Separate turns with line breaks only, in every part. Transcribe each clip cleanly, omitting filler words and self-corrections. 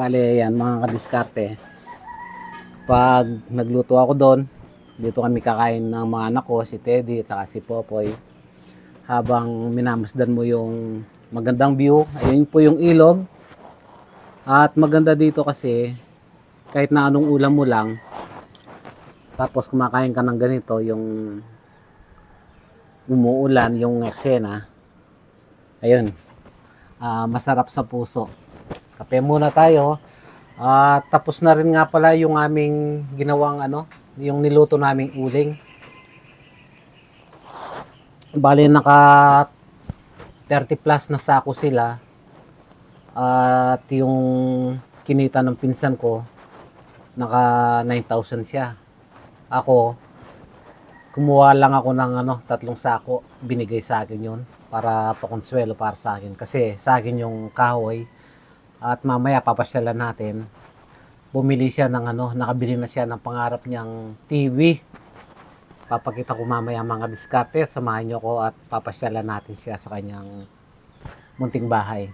Bale, yan mga kadiskarte. Pag nagluto ako doon, dito kami kakain ng mga anak ko, si Teddy at saka si Popoy. Habang minamasdan mo yung magandang view, ayun po yung ilog. At maganda dito kasi kahit na anong ulam mo lang, tapos kumakain ka ng ganito, yung umuulan, yung eksena, ayun, masarap sa puso. Kape muna tayo. Tapos na rin nga pala yung aming ginawang yung niluto naming uling. Bali naka 30 plus na sako sila. At yung kinita ng pinsan ko naka 9,000 siya. Ako kumuha lang ako ng 3 sako, binigay sa akin yun para pakonsuelo para sa akin kasi sa akin yung kahoy. At mamaya papasyalan natin. Bumili siya ng nakabili na siya ng pangarap niyang TV. Papakita ko mamaya mga diskarte at samahan niyo ko at papasyalan natin siya sa kanyang munting bahay.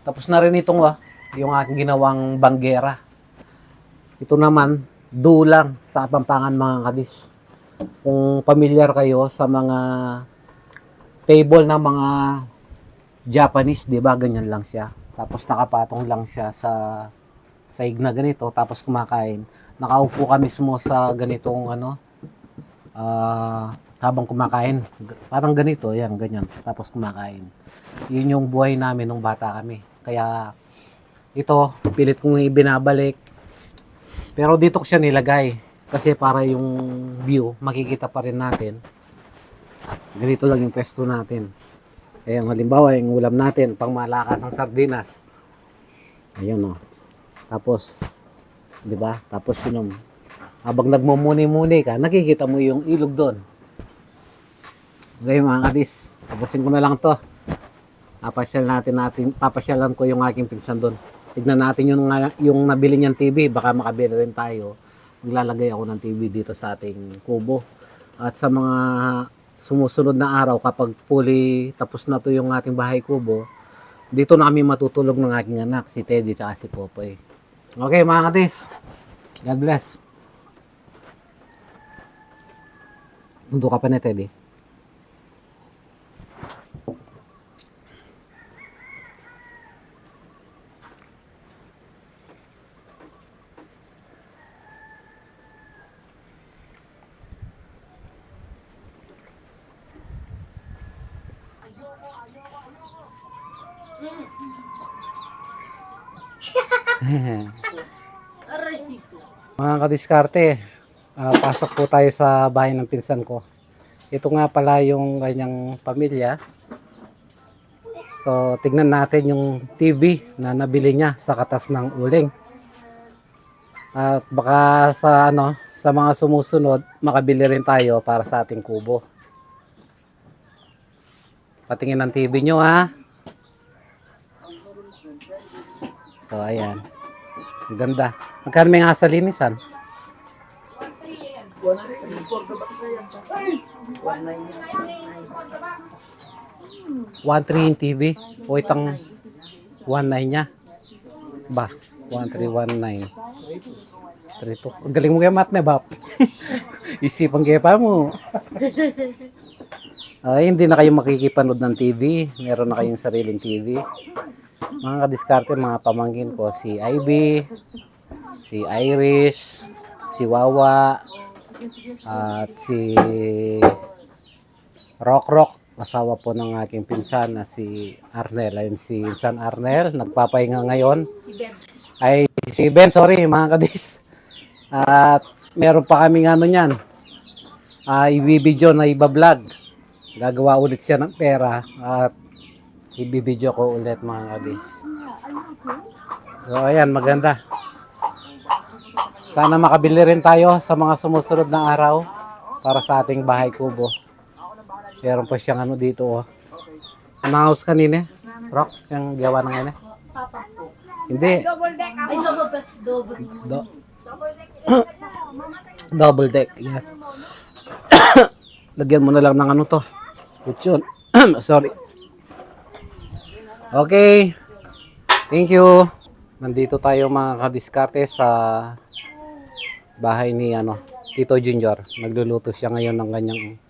Tapos na rin itong yung aking ginawang banggera. Ito naman, dulang sa Kapampangan mga kadis. Kung familiar kayo sa mga table ng mga Japanese, 'di ba? Ganyan lang siya. Tapos nakapatong lang siya sa saig na ganito, tapos kumakain. Nakaupo kami mismo sa ganitong habang kumakain. Parang ganito, yan, ganyan. Tapos kumakain. Yun yung buhay namin nung bata kami. Kaya ito, pilit kong ibinabalik. Pero dito ko siya nilagay kasi para yung view makikita pa rin natin. Ganito lang yung pwesto natin. Kaya halimbawa yung ulam natin, pang malakas ng sardinas. Ayun Tapos, di ba? Tapos yun habang nagmumuni-muni ka, nakikita mo yung ilog doon. Okay mga kabis, tapusin ko na lang to. Papasyalan ko yung aking pinsan doon. Tignan natin yung nabili niyang TV, baka makabili rin tayo. Maglalagay ako ng TV dito sa ating kubo. At sa mga sumusunod na araw, kapag fully tapos na to yung ating bahay kubo, dito na kami matutulog ng aking anak, si Teddy at si Popoy. Okay mga katis, God bless. Tundo ka pa na, Teddy. Mga kadiskarte, pasok po tayo sa bahay ng pinsan ko. Ito nga pala yung kanyang pamilya. So tignan natin yung TV na nabili niya sa katas ng uling. At baka sa mga sumusunod makabili rin tayo para sa ating kubo. Patingin ng TV nyo ha. So ayan. Ang ganda. Magkano may nga sa linisan? 1.3 yung TV. O itang 1.9 niya. Ba? 1.319. 3.2. Ang galing mo kaya mat na bap. Isipan kaya pa mo. Ay, hindi na kayo makikipanood ng TV. Meron na kayong sariling TV. Mga kadiskarte, mga pamangkin ko, si Ivy, si Irish, si Wawa, at si Rock, asawa po ng aking pinsan na si Arnel. Ayun si Insan Arnel, nagpapahinga ngayon. Ay, si Ben, sorry mga kadis. At meron pa kaming niyan, i-video na iba-vlog. Gagawa ulit siya ng pera at i-video ko ulit mga kadis. So ayan, maganda. Sana makabili rin tayo sa mga sumusunod na araw para sa ating bahay kubo. Meron pa siyang dito Ang-house kanina, Rock, yung gawa ng ano? Hindi.
Double deck. Ay,
Double deck. Yeah. Lagyan mo na lang ng to. Kutsyon. Sorry. Okay. Thank you. Nandito tayo mga kadiskarte sa bahay ni Tito Junior. Nagluluto siya ngayon ng kanyang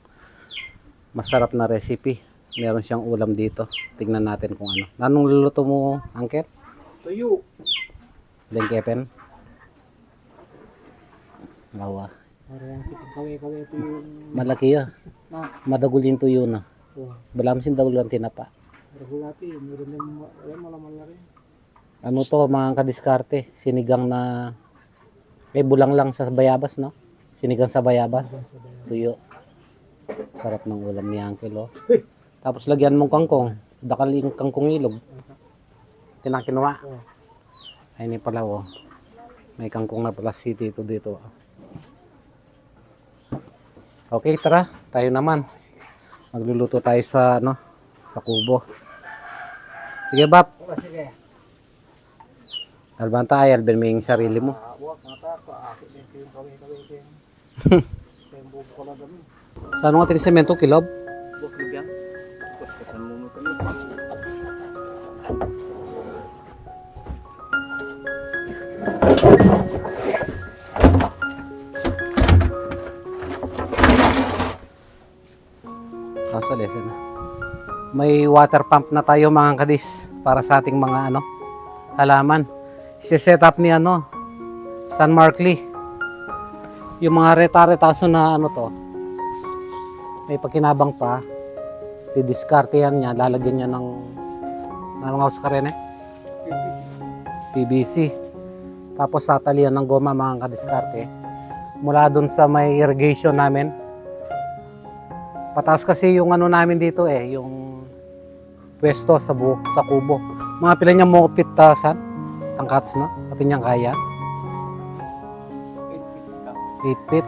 masarap na recipe. Meron siyang ulam dito. Tingnan natin kung ano. Anong luluto mo, Uncle?
Tuyo.
Lengkepen? Lawa.
Parang kawe-kawe tuyo.
Malaki ya. Madagol yung tuyo na. Balam sin dagol ang tinapa.
Rahulati, meron din malaman na rin.
Ano to mga kadiskarte? Sinigang na bulang lang sa bayabas, no? Sinigang sa bayabas. Tuyo. Sarap ng ulam ni Uncle, oh. Tapos lagyan mong kangkong. Dakal yung kangkong ilog. Tinakinuha. Ay, ni pala, oh. May kangkong na pala si Tito dito. Okay, tara. Tayo naman. Magluluto tayo sa, sa kubo. Sige, Bap.
Sige.
Alban tayo, Alban, may sarili mo.
Wag mata ko, akit din yung kawe-kawe din. Tembo ko na dami.
Sa ano nga tinisemento, kilob?
Bok bigyan. Kusan mo mo kami.
Sa lesson. May water pump na tayo mga kadis para sa ating mga halaman. I-set up ni San Markley. Yung mga reta-retaso na to. May pagkinabang pa. Didiskarte yan niya, lalagyan niya ng house ka rin PVC. Tapos tatalian ng goma mga kadiskarte. Mula dun sa may irrigation namin. Pataas kasi yung namin dito yung pwesto sa kubo. Mga pila niya mo pitasan, tangkats na, atin niyang kaya. 8 feet.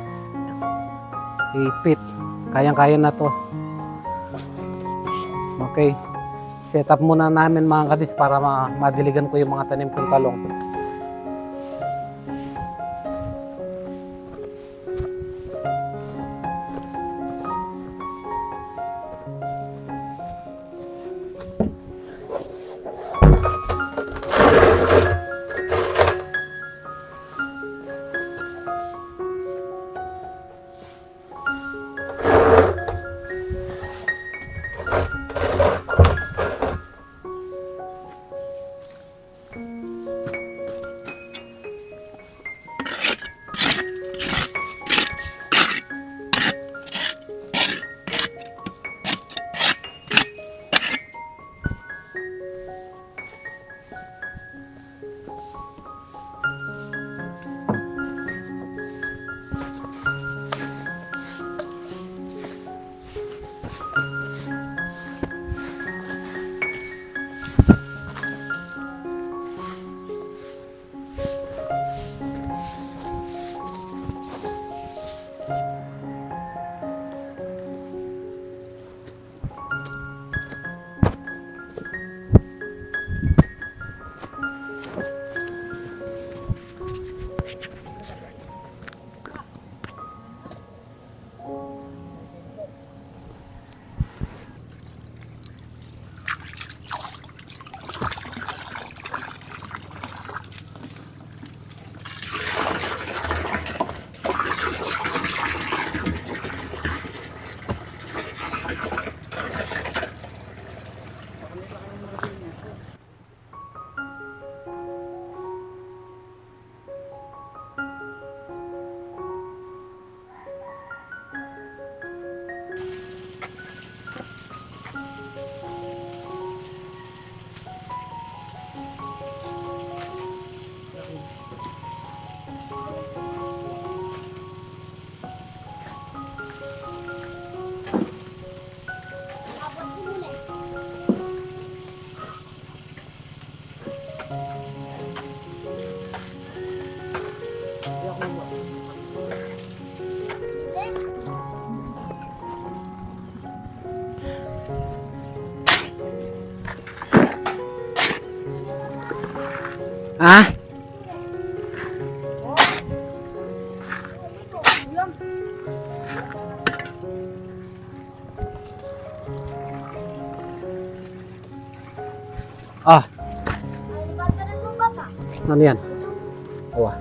8 feet. Kayang-kaya na to. Okay. Set up muna namin mga kadis para madiligan ko yung mga tanim kong talong. Ah? Ah, ano yan? Wah.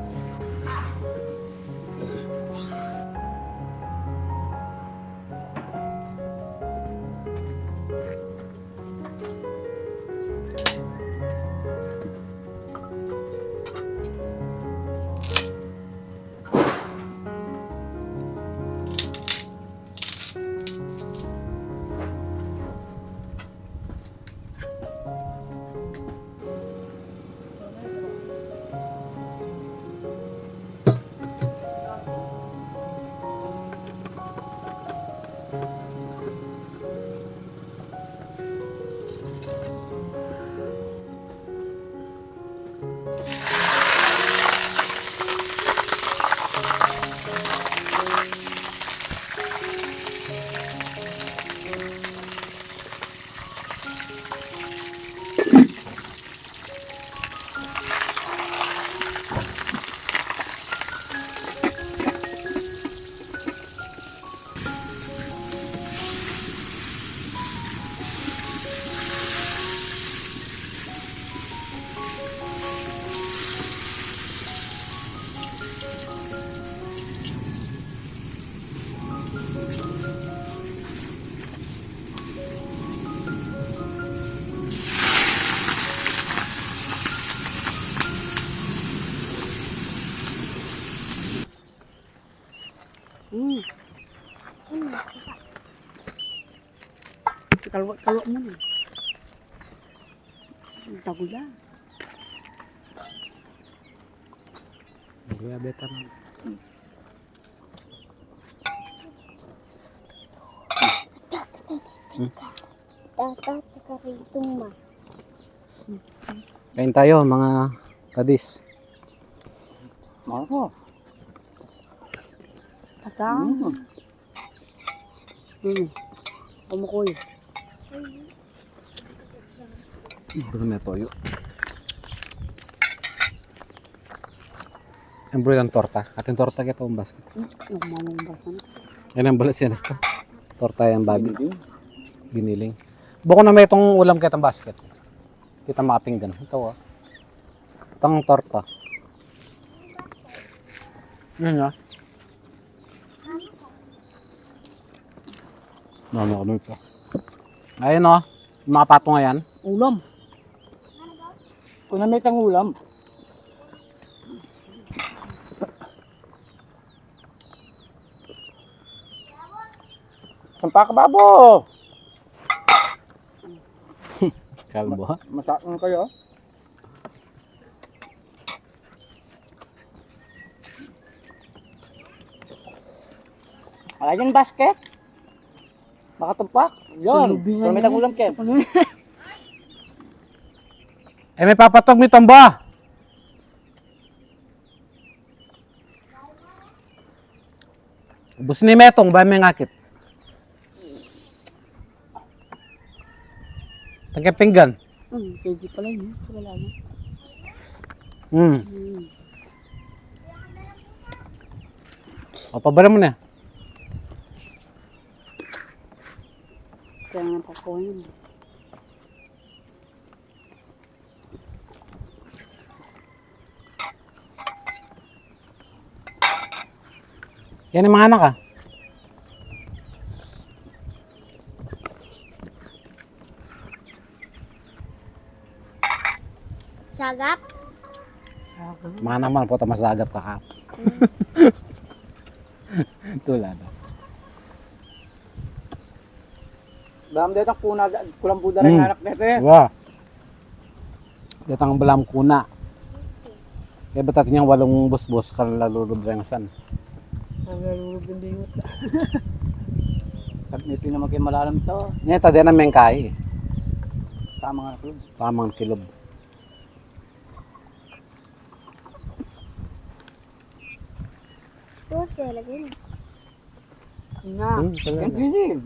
Kalwa mo na. Tago na.
Kuya, beta na.
Tata, tsaka rito ma.
Kain tayo mga kadis.
Mako.
Tata. Kumukoy.
Bro na toyo. Ang bro yung torta. Ating torta kita ang basket.
Nagmamang basan.
Yan ang balas yan ito. Torta yung babi. Giniling. Buko na may itong ulam kitang basket. Kita makapinggan. Ito oh. Itong torta. Yan ah. Ano ito? Ayun oh. Mga pato nga yan.
Ulam.
Kung na may tang ulam. Sampa ka babo.
Kalbo ha.
Masakang kayo. Wala yung basket. Makatumpak. Yun. Kung may tang ulam, Kem.
Eh may papatog mi tomba. Ubus ni metong ba may ngakit. Tagkapinggan.
Pwede pala yun. Wala na.
O pabara mo na.
Kaya nga pakuha yun.
Yan yung mga anak ah.
Sagap?
Mga naman po masagap ka ka. Tulad.
Dam dito kuna kulang buda rin anak nito eh.
Wow. Datang belam kuna. Kaya batat niyang walong bus-bus kan lalulub rengsan.
Ang lalulog yung dingot.
At nito naman kayo malalam ito.
Niya tadi na mengkai.
Tama nga na.
Tamang kilob.
Ito, kaya lagi na. Nga.
Yan busy.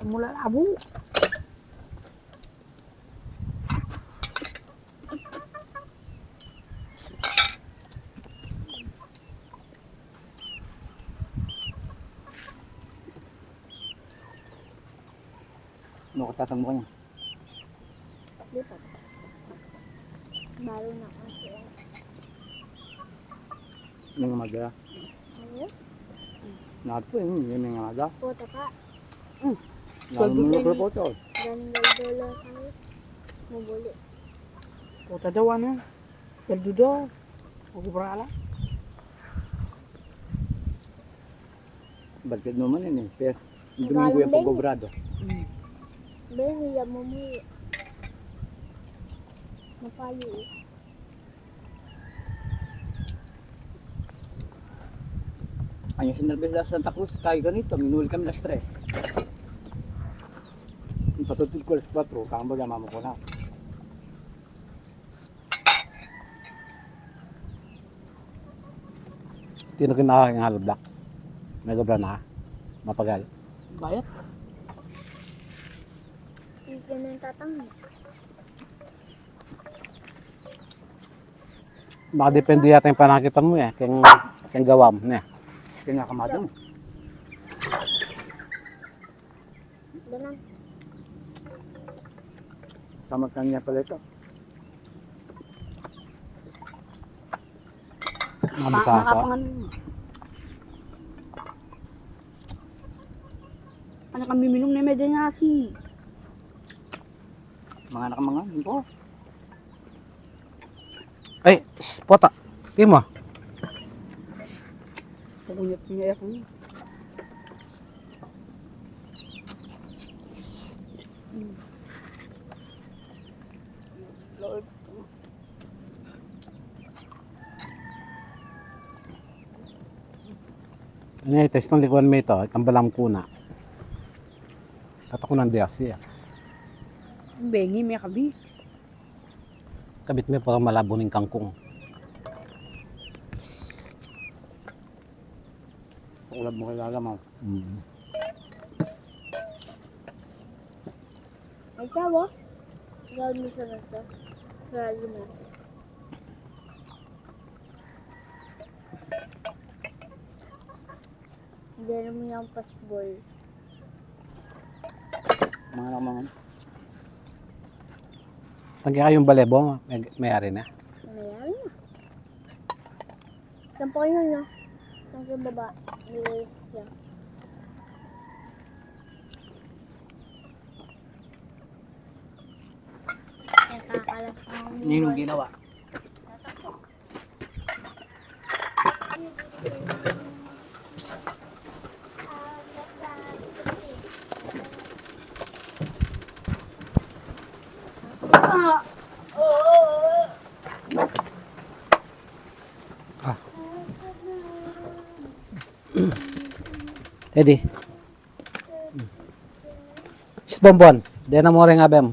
Mula labo.
Ano ko tatang mo kanya?
Lipat. Balo na kasi.
May nga madala.
Ano?
Nato may nga madala.
Puta pa.
Lalo mo na po ito.
$1 kami. Mabuli.
Kota daw ano? Kaldo daw. Kukubrala.
Bakit naman yun eh. Pero domingo yung pag-obrado.
Ben, hiya mo mo eh. Napayo eh.
Ano sinarbis sa Santa Cruz, kaya ganito, minuli kami na stress. Yung patutid ko alas 4, kambaga mama ko na.
Tino kinakain ng hollow block. May gobra na. Mapagal.
Bayat.
Hindi ka nang tatang.
Baka depende yata yung panakitan mo eh. Kaya gawam. Ne.
Kaya nga kamadang.
Ganun.
Sama kanya pala ito.
Mga bisasa.
Nakapangan. Ano kami minom na medya nga si.
Mga nakamangan, yun po.
Ay, pota. Kimo.
Pagunyat niya ako. Lord.
Ano yung test ng likuan mo ito? Tambalam kuna. Tato ko ng diasi.
Bengi may kabi.
Kabit mo para malabo ng kangkong.
Pakulab mo kilala mo.
Ay, tawo. Gawin mo sa nasa. Sarado mo. Hindi naman yung pasbol.
Mga nakamangan.
Pag kayong balebo, may-ari na.
Nangyayari na. Saan po kayo no? Saan sa baba? Nilis siya. Nakakalas ng
Ninong ginawa.
Teddy. Isbombon. Dena mo rin abem.